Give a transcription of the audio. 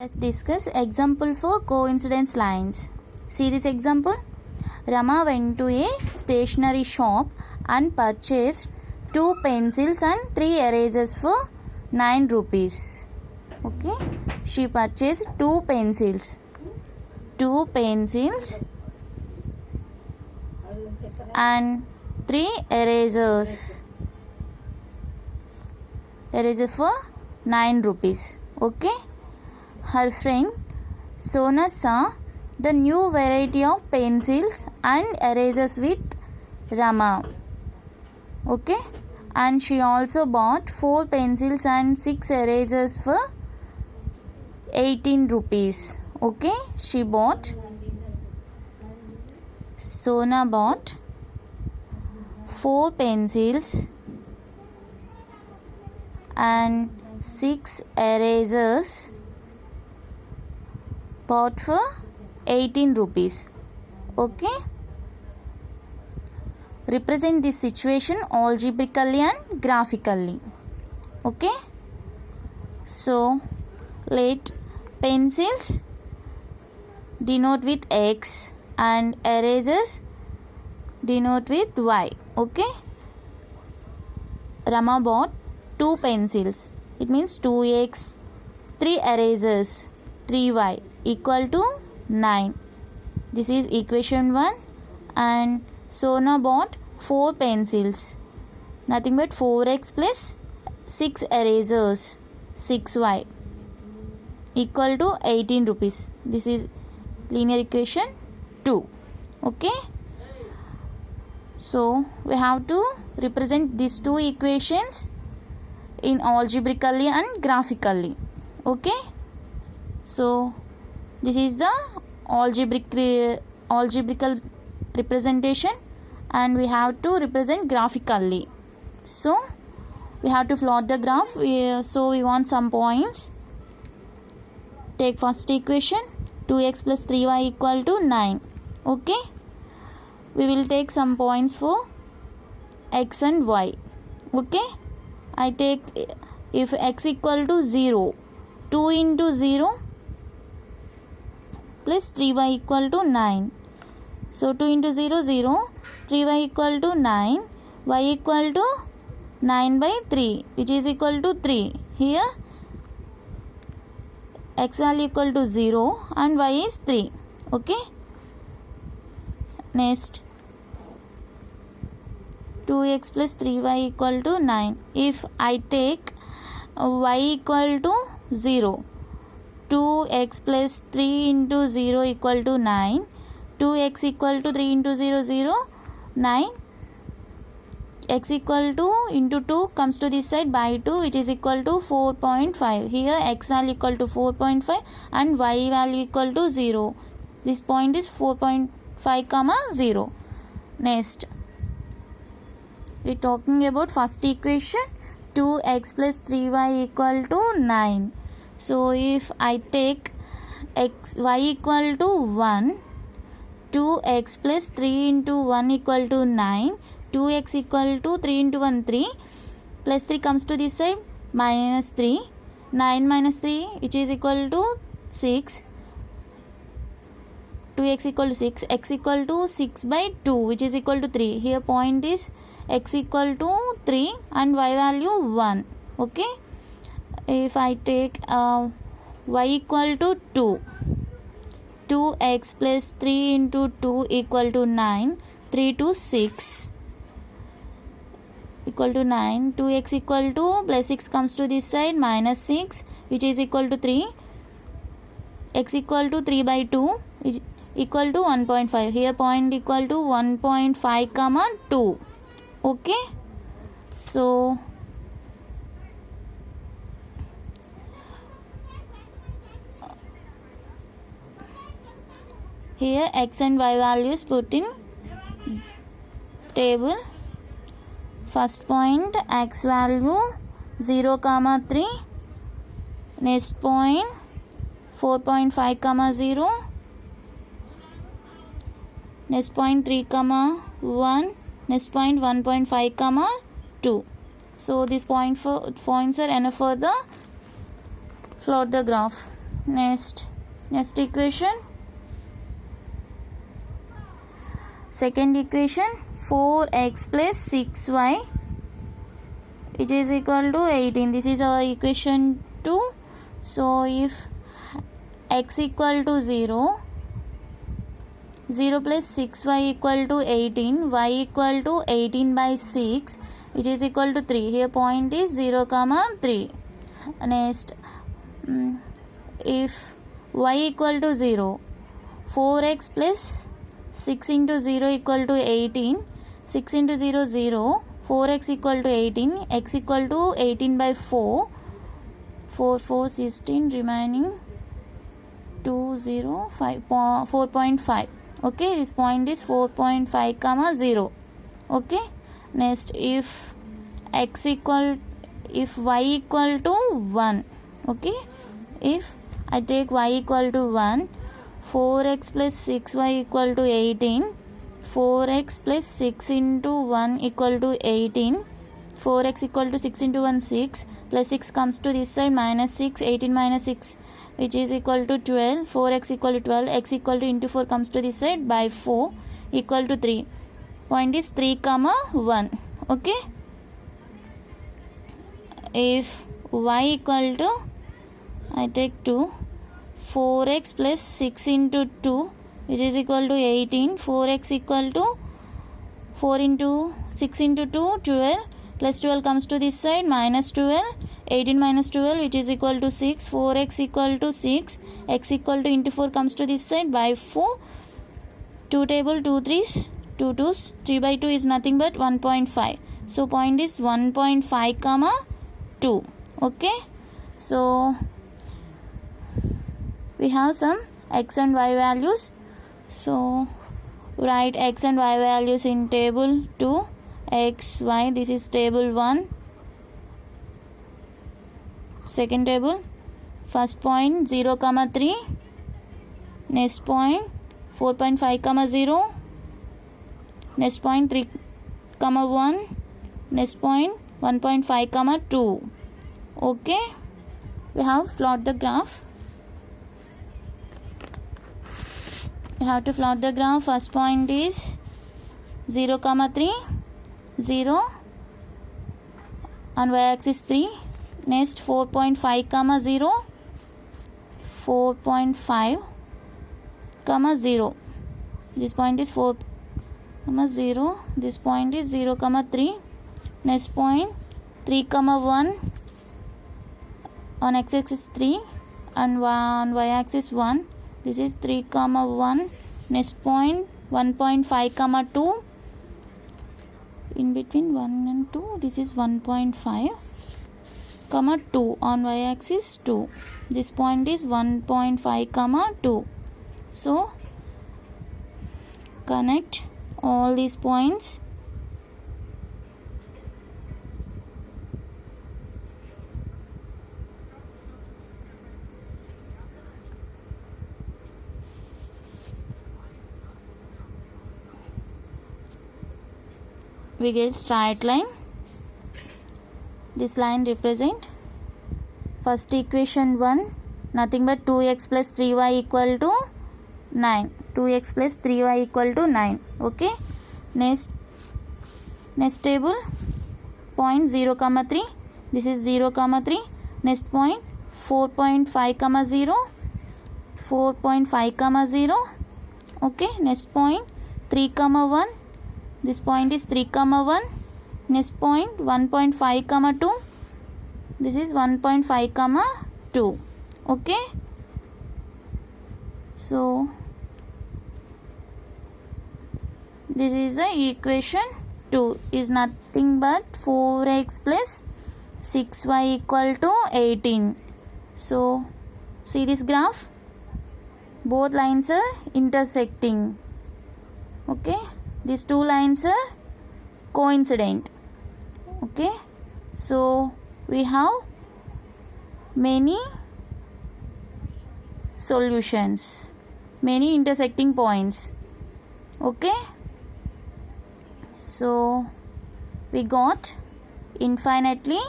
Let's discuss example for coincidence lines. See this example. Rama went to a stationery shop and purchased 2 pencils and 3 erasers for 9 rupees. Okay. She purchased 2 pencils. 2 pencils and 3 erasers. Eraser for 9 rupees. Okay. Her friend Sona saw the new variety of pencils and erasers with Rama. Okay, and she also bought 4 pencils and 6 erasers for 18 rupees. Okay, Sona bought 4 pencils and 6 erasers bought for 18 rupees. Okay. Represent this situation algebraically and graphically. Okay. So, let pencils denote with X and erasers denote with Y. Okay. Rama bought 2 pencils. It means 2x, 3 erasers, 3y equal to 9. This is equation 1. And Sona bought 4 pencils. Nothing but 4x plus 6 erasers, 6y equal to 18 rupees. This is linear equation 2. Okay. So, we have to represent these two equations in algebraically and graphically. Okay. So, this is the algebraical representation and we have to represent graphically. So, we have to plot the graph. So, we want some points. Take first equation 2x plus 3y equal to 9. Okay. We will take some points for x and y. Okay. I take if x equal to 0, 2 into 0 plus 3y equal to 9. So, 2 into 0, 0, 3y equal to 9, y equal to 9 by 3, which is equal to 3. Here, x value equal to 0 and y is 3. Okay. Next, 2x plus 3y equal to 9. If I take y equal to 0, 2x plus 3 into 0 equal to 9. 2x equal to 3 into 0, 0, 9. X equal to into 2 comes to this side by 2, which is equal to 4.5. Here x value equal to 4.5 and y value equal to 0. This point is 4.5 comma 0. Next, we are talking about first equation 2x plus 3y equal to 9. So, if I take y equal to 1, 2x plus 3 into 1 equal to 9, 2x equal to 3 into 1, 3, plus 3 comes to this side, minus 3, 9 minus 3, which is equal to 6, 2x equal to 6, x equal to 6 by 2, which is equal to 3. Here point is x equal to 3 and y value 1. Okay. If I take y equal to 2, 2x plus 3 into 2 equal to 9, 3 to 6 equal to 9, 2x equal to plus 6 comes to this side, minus 6, which is equal to 3, x equal to 3 by 2 which equal to 1.5. Here point equal to 1.5 comma 2. Okay. So, here x and y values put in table. First point x value 0 comma 3. Next point 4.5 comma 0. Next point 3 comma 1. Next point 1.5 comma 2. So, these points are enough for the plot the graph. next equation, second equation, 4x plus 6y which is equal to 18. This is our equation 2. So if x equal to 0, 0 plus 6y equal to 18, y equal to 18 by 6 which is equal to 3. Here point is 0 comma 3. Next, if y equal to 0, 4x plus 6 into 0 equal to 18, 6 into 0 0, 4x equal to 18, x equal to 18 by 4, 4 16, remaining 2 0 5 4.5. Okay, this point is 4.5 comma 0. Okay, next if y equal to 1, okay, if I take y equal to 1, 4x plus 6y equal to 18, 4x plus 6 into 1 equal to 18, 4x equal to 6 into 1 6, plus 6 comes to this side, minus 6, 18 minus 6 which is equal to 12, 4x equal to 12, x equal to into 4 comes to this side by 4 equal to 3. Point is 3 comma 1. Okay, if y equal to, I take 2, 4x plus 6 into 2 which is equal to 18, 4x equal to 4 into 6 into 2 12, plus 12 comes to this side, minus 12, 18 minus 12 which is equal to 6, 4x equal to 6, x equal to into 4 comes to this side by 4, 2 table 2 3s, 2 2s, 3 by 2 is nothing but 1.5. So point is 1.5 comma 2. Okay, so we have some x and y values. So write x and y values in table 2, x, y, this is table 1. Second table, first point 0 comma 3, next point 4.5 comma 0, next point 3 comma 1, next point 1.5 comma 2. Okay, we have plot the graph. You have to plot the graph. First point is 0 comma 3, 0 on y-axis 3. Next 4.5 comma 0, 4.5 comma 0. This point is 4 comma 0. This point is 0 comma 3. Next point 3 comma 1 on x-axis 3 and on y-axis 1. This is 3 comma 1. Next point 1.5 comma 2. In between 1 and 2, this is 1.5 comma 2 on y-axis 2. This point is 1.5 comma 2. So connect all these points. We get straight line. This line represent first equation 1, nothing but 2x plus 3y equal to 9. 2x plus 3y equal to 9. Okay, next table, point 0 comma 3, this is 0 comma 3. Next point 4.5 comma 0, 4.5 comma 0. Okay, next point 3 comma 1, this point is 3 comma 1. Next point 1.5 comma 2, this is 1.5 comma 2. Okay, so this is the equation 2 is nothing but 4x plus 6y equal to 18. So see this graph, both lines are intersecting. Okay, these two lines are coincident. Okay, so we have many solutions, many intersecting points. Okay, so we got infinitely